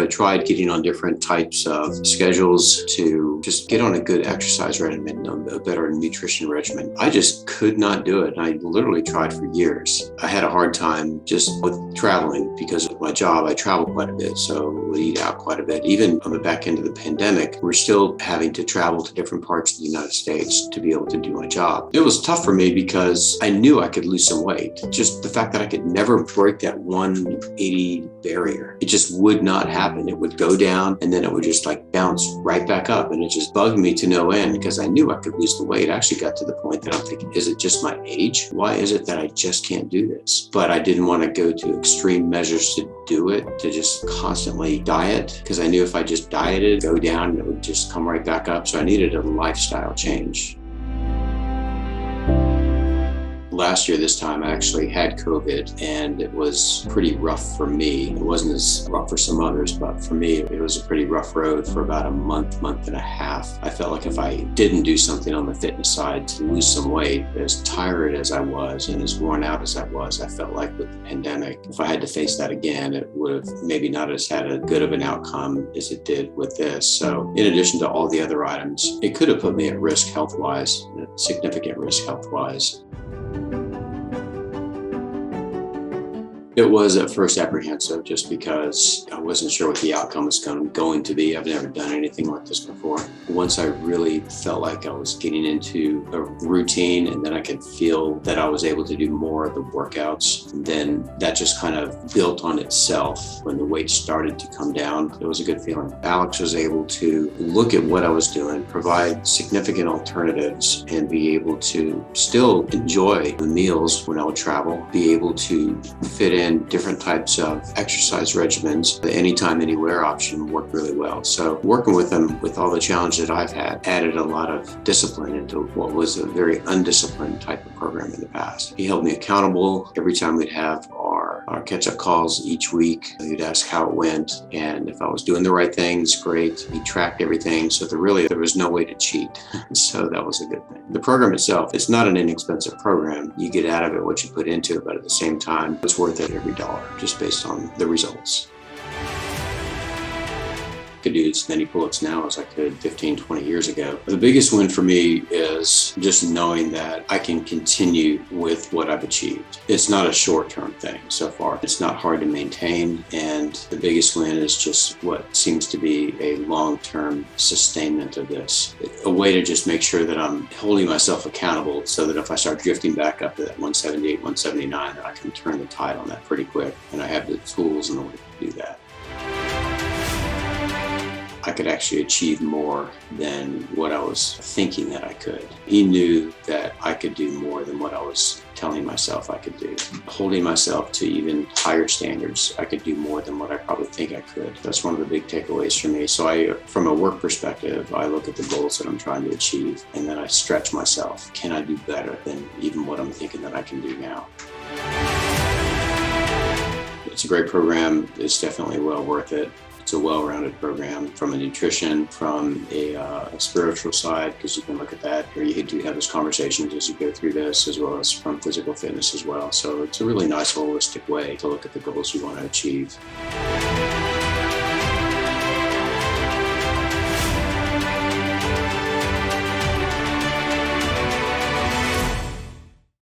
I tried getting on different types of schedules to just get on a good exercise regimen, a better nutrition regimen. I just could not do it. I literally tried for years. I had a hard time just with traveling because of my job. I travel quite a bit, so we eat out quite a bit. Even on the back end of the pandemic, we're still having to travel to different parts of the United States to be able to do my job. It was tough for me because I knew I could lose some weight. Just the fact that I could never break that 180 barrier. It just would not happen. It would go down and then it would just like bounce right back up. And it just bugged me to no end because I knew I could lose the weight. I actually got to the point that I'm thinking, is it just my age? Why is it that I just can't do this? But I didn't want to go to extreme measures to do it, to just constantly diet, because I knew if I just dieted, go down, and it would just come right back up. So I needed a lifestyle change. Last year, this time, I actually had COVID, and it was pretty rough for me. It wasn't as rough for some others, but for me, it was a pretty rough road for about a month and a half. I felt like if I didn't do something on the fitness side to lose some weight, as tired as I was and as worn out as I was, I felt like with the pandemic, if I had to face that again, it would have maybe not as had a good of an outcome as it did with this. So in addition to all the other items, it could have put me at risk health-wise, significant risk health-wise. It was at first apprehensive just because I wasn't sure what the outcome was going to be. I've never done anything like this before. Once I really felt like I was getting into a routine and then I could feel that I was able to do more of the workouts, then that just kind of built on itself. When the weight started to come down, it was a good feeling. Alex was able to look at what I was doing, provide significant alternatives, and be able to still enjoy the meals when I would travel, be able to fit in different types of exercise regimens. The anytime, anywhere option worked really well. So working with him with all the challenge that I've had added a lot of discipline into what was a very undisciplined type of program in the past. He held me accountable every time we'd have our catch-up calls each week. He'd ask how it went, and if I was doing the right things, great. He tracked everything, so there was no way to cheat. So that was a good thing. The program itself, it's not an inexpensive program. You get out of it what you put into it, but at the same time, it's worth it every dollar, just based on the results. I could do as many pull-ups now as I could 15, 20 years ago. The biggest win for me is just knowing that I can continue with what I've achieved. It's not a short-term thing so far. It's not hard to maintain, and the biggest win is just what seems to be a long-term sustainment of this. A way to just make sure that I'm holding myself accountable so that if I start drifting back up to that 178, 179, that I can turn the tide on that pretty quick, and I have the tools in order to do that. I could actually achieve more than what I was thinking that I could. He knew that I could do more than what I was telling myself I could do. Holding myself to even higher standards, I could do more than what I probably think I could. That's one of the big takeaways for me. So from a work perspective, I look at the goals that I'm trying to achieve, and then I stretch myself. Can I do better than even what I'm thinking that I can do now? It's a great program. It's definitely well worth it. It's a well-rounded program from a nutrition, from a spiritual side, because you can look at that, or you do have those conversations as you go through this, as well as from physical fitness as well. So it's a really nice holistic way to look at the goals you want to achieve.